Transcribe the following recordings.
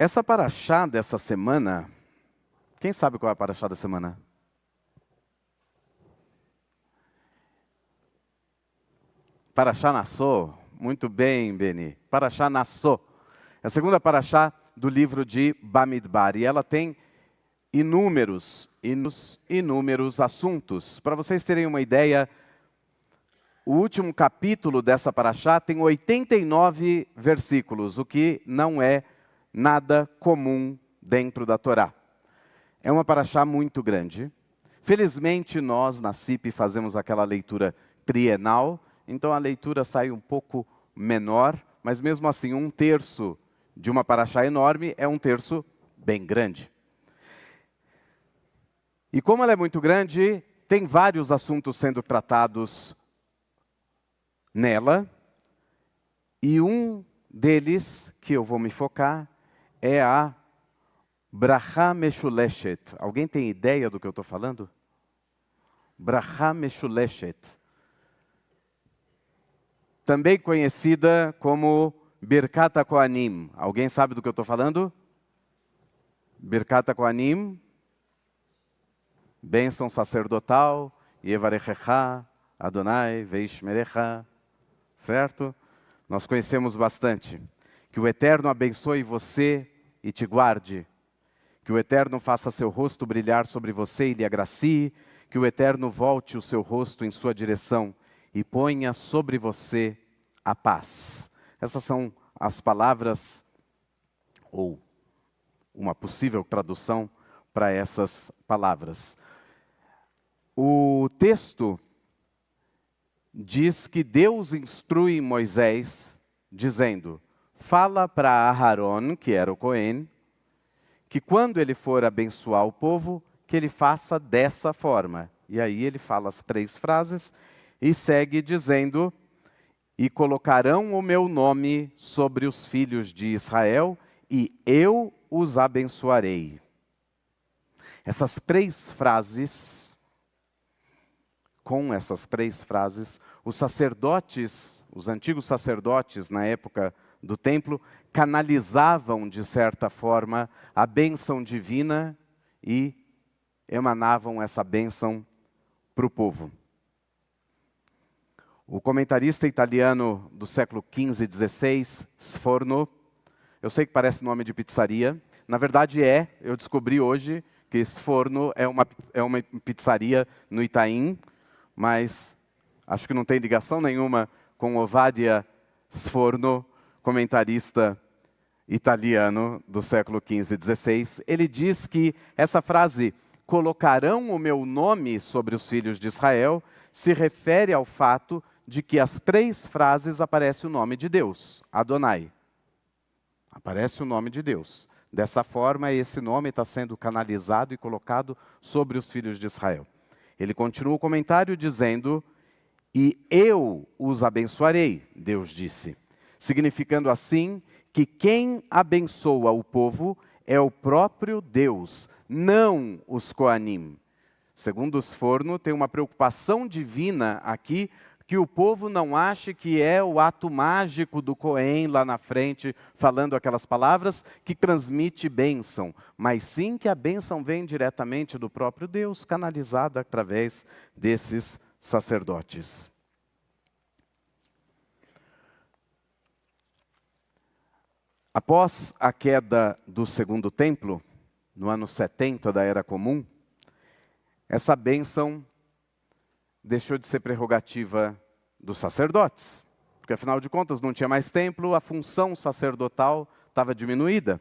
Essa paraxá dessa semana, quem sabe qual é a paraxá da semana? Paraxá Nassô, muito bem, Beni. Paraxá Nassô, é a segunda paraxá do livro de Bamidbar, e ela tem inúmeros assuntos. Para vocês terem uma ideia, o último capítulo dessa paraxá tem 89 versículos, o que não é nada comum dentro da Torá. É uma paraxá muito grande. Felizmente, nós na CIP fazemos aquela leitura trienal, então a leitura sai um pouco menor, mas mesmo assim, 1/3 de uma paraxá enorme é 1/3 bem grande. E como ela é muito grande, tem vários assuntos sendo tratados nela, e um deles, que eu vou me focar, é a Brachá Meshuleshet. Alguém tem ideia do que eu estou falando? Brachá Meshuleshet. Também conhecida como Birkat HaKohanim. Alguém sabe do que eu estou falando? Birkat HaKohanim, bênção sacerdotal, Yevarechecha, Adonai, Veishmerecha, certo? Nós conhecemos bastante. Que o Eterno abençoe você e te guarde. Que o Eterno faça seu rosto brilhar sobre você e lhe agracie. Que o Eterno volte o seu rosto em sua direção e ponha sobre você a paz. Essas são as palavras, ou uma possível tradução para essas palavras. O texto diz que Deus instrui Moisés, dizendo: fala para Aharon, que era o Cohen, que quando ele for abençoar o povo, que ele faça dessa forma. E aí ele fala as 3 frases e segue dizendo: e colocarão o meu nome sobre os filhos de Israel, e eu os abençoarei. Essas 3 frases, com essas 3 frases, os sacerdotes, os antigos sacerdotes na época do templo, canalizavam de certa forma a bênção divina e emanavam essa bênção para o povo. O comentarista italiano do século XV e XVI, Sforno, eu sei que parece nome de pizzaria, na verdade eu descobri hoje que Sforno é uma pizzaria no Itaim, mas acho que não tem ligação nenhuma com Ovadia Sforno, comentarista italiano do século XV e XVI. Ele diz que essa frase, colocarão o meu nome sobre os filhos de Israel, se refere ao fato de que as 3 frases aparece o nome de Deus, Adonai. Aparece o nome de Deus. Dessa forma, esse nome está sendo canalizado e colocado sobre os filhos de Israel. Ele continua o comentário dizendo: e eu os abençoarei, Deus disse. Significando assim que quem abençoa o povo é o próprio Deus, não os Coanim. Segundo os Sforno, tem uma preocupação divina aqui, que o povo não ache que é o ato mágico do Cohen lá na frente, falando aquelas palavras, que transmite bênção, mas sim que a bênção vem diretamente do próprio Deus, canalizada através desses sacerdotes. Após a queda do segundo templo, no ano 70 da Era Comum, essa bênção deixou de ser prerrogativa dos sacerdotes, porque afinal de contas não tinha mais templo, a função sacerdotal estava diminuída.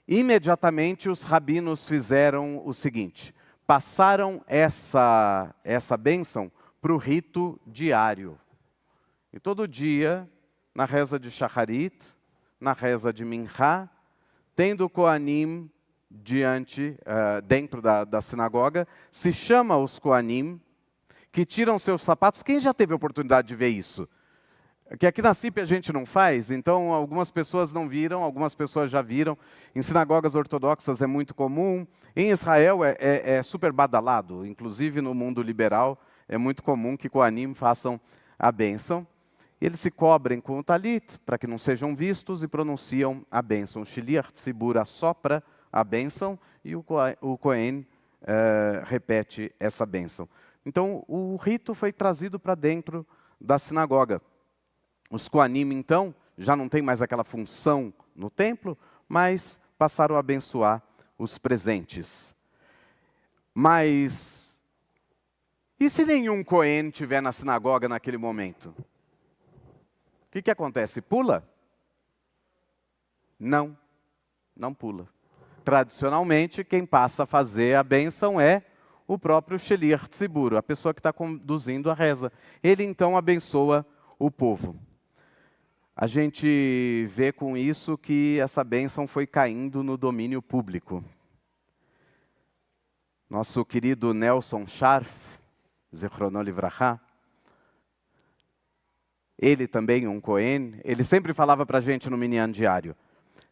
Imediatamente os rabinos fizeram o seguinte: passaram essa bênção para o rito diário. E todo dia, na reza de Shacharit, na reza de Minchá, tendo o Kohanim dentro da sinagoga, se chama os Kohanim, que tiram seus sapatos. Quem já teve a oportunidade de ver isso? Que aqui na CIP a gente não faz, então algumas pessoas não viram, algumas pessoas já viram. Em sinagogas ortodoxas é muito comum. Em Israel é super badalado, inclusive no mundo liberal é muito comum que Kohanim façam a bênção. Eles se cobrem com o talit, para que não sejam vistos, e pronunciam a bênção. O Shliach Tzibur assopra a bênção, e o Cohen repete essa bênção. Então, o rito foi trazido para dentro da sinagoga. Os Kohanim, então, já não têm mais aquela função no templo, mas passaram a abençoar os presentes. Mas, e se nenhum Cohen estiver na sinagoga naquele momento? O que acontece? Pula? Não, não pula. Tradicionalmente, quem passa a fazer a bênção é o próprio Shliach Tzibur, a pessoa que está conduzindo a reza. Ele, então, abençoa o povo. A gente vê com isso que essa bênção foi caindo no domínio público. Nosso querido Nelson Scharf, Zichrono Livracha, ele também um Cohen, ele sempre falava para a gente no Minyan diário,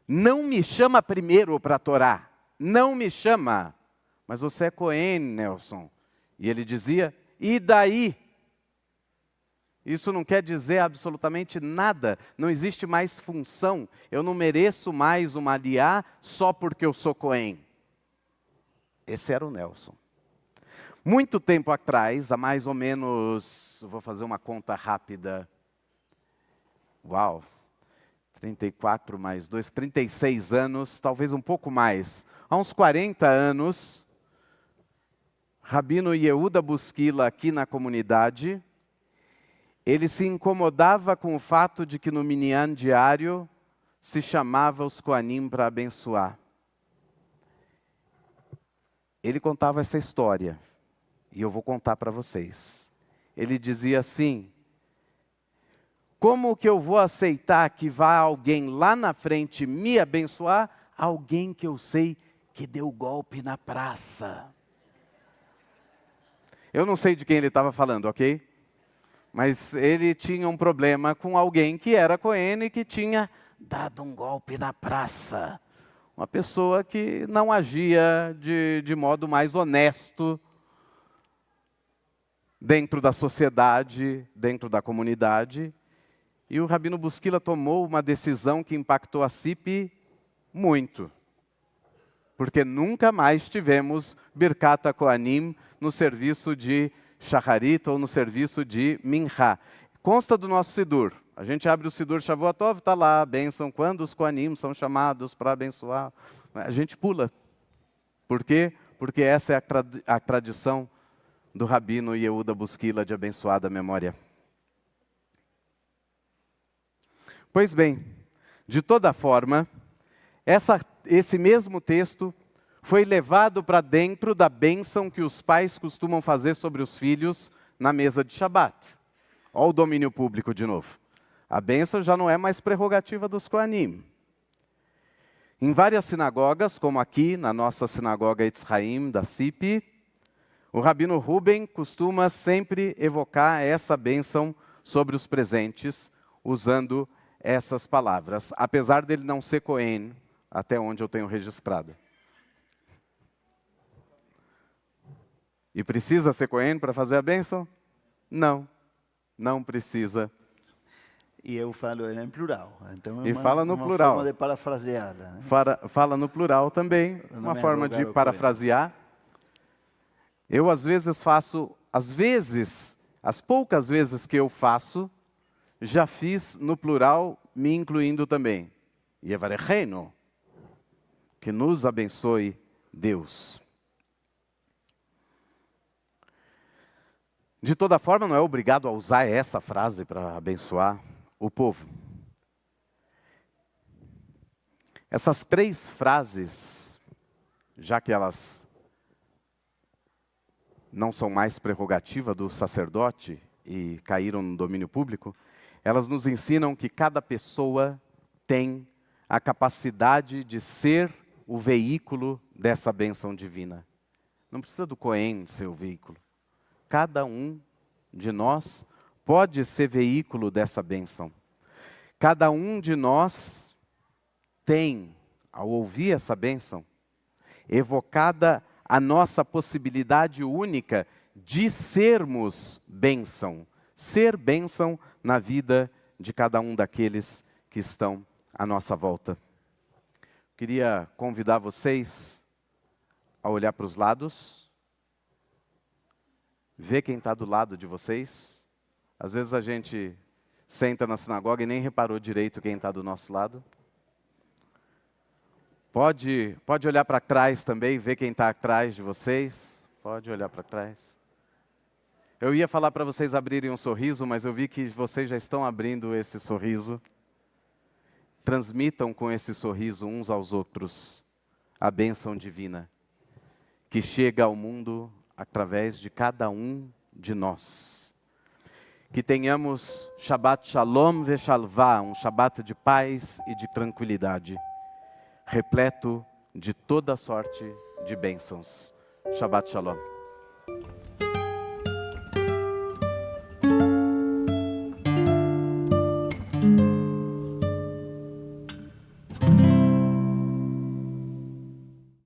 não me chama primeiro para a Torá, não me chama, mas você é Cohen, Nelson. E ele dizia, e daí? Isso não quer dizer absolutamente nada, não existe mais função, eu não mereço mais uma aliá só porque eu sou Cohen. Esse era o Nelson. Muito tempo atrás, há mais ou menos, vou fazer uma conta rápida, uau, 34 mais 2, 36 anos, talvez um pouco mais. Há uns 40 anos, Rabino Yehuda Buskila, aqui na comunidade, ele se incomodava com o fato de que no Minyan diário se chamava os Kohanim para abençoar. Ele contava essa história, e eu vou contar para vocês. Ele dizia assim, como que eu vou aceitar que vá alguém lá na frente me abençoar, alguém que eu sei que deu golpe na praça? Eu não sei de quem ele estava falando, ok? Mas ele tinha um problema com alguém que era Cohen e que tinha dado um golpe na praça. Uma pessoa que não agia de modo mais honesto dentro da sociedade, dentro da comunidade. E o Rabino Buskila tomou uma decisão que impactou a CIP muito. Porque nunca mais tivemos Birkat HaKohanim no serviço de Shacharit ou no serviço de Mincha. Consta do nosso Sidur. A gente abre o Sidur Shavuot Tov, está lá a bênção, quando os Kohanim são chamados para abençoar. A gente pula. Por quê? Porque essa é a tradição do Rabino Yehuda Buskila de abençoada memória. Pois bem, de toda forma, esse mesmo texto foi levado para dentro da bênção que os pais costumam fazer sobre os filhos na mesa de Shabat. Olha o domínio público de novo. A bênção já não é mais prerrogativa dos Kohanim. Em várias sinagogas, como aqui na nossa sinagoga Yitzhaim da CIP, o Rabino Ruben costuma sempre evocar essa bênção sobre os presentes, usando essas palavras, apesar dele não ser Cohen, até onde eu tenho registrado. E precisa ser Cohen para fazer a bênção? Não, não precisa. E eu falo em plural, então e fala no plural. Forma de parafrasear. Né? Fala no plural também, uma forma de parafrasear. Eu às vezes faço, as poucas vezes que eu faço, já fiz no plural, me incluindo também. Yevarechenu, que nos abençoe Deus. De toda forma, não é obrigado a usar essa frase para abençoar o povo. Essas 3 frases, já que elas não são mais prerrogativa do sacerdote e caíram no domínio público, elas nos ensinam que cada pessoa tem a capacidade de ser o veículo dessa bênção divina. Não precisa do Cohen ser o veículo. Cada um de nós pode ser veículo dessa bênção. Cada um de nós tem, ao ouvir essa bênção, evocada a nossa possibilidade única de sermos bênção. Ser bênção na vida de cada um daqueles que estão à nossa volta. Queria convidar vocês a olhar para os lados, ver quem está do lado de vocês. Às vezes a gente senta na sinagoga e nem reparou direito quem está do nosso lado. Pode olhar para trás também, ver quem está atrás de vocês. Pode olhar para trás. Eu ia falar para vocês abrirem um sorriso, mas eu vi que vocês já estão abrindo esse sorriso. Transmitam com esse sorriso uns aos outros a bênção divina, que chega ao mundo através de cada um de nós. Que tenhamos Shabbat Shalom Veshalvá, um Shabbat de paz e de tranquilidade, repleto de toda sorte de bênçãos. Shabbat Shalom.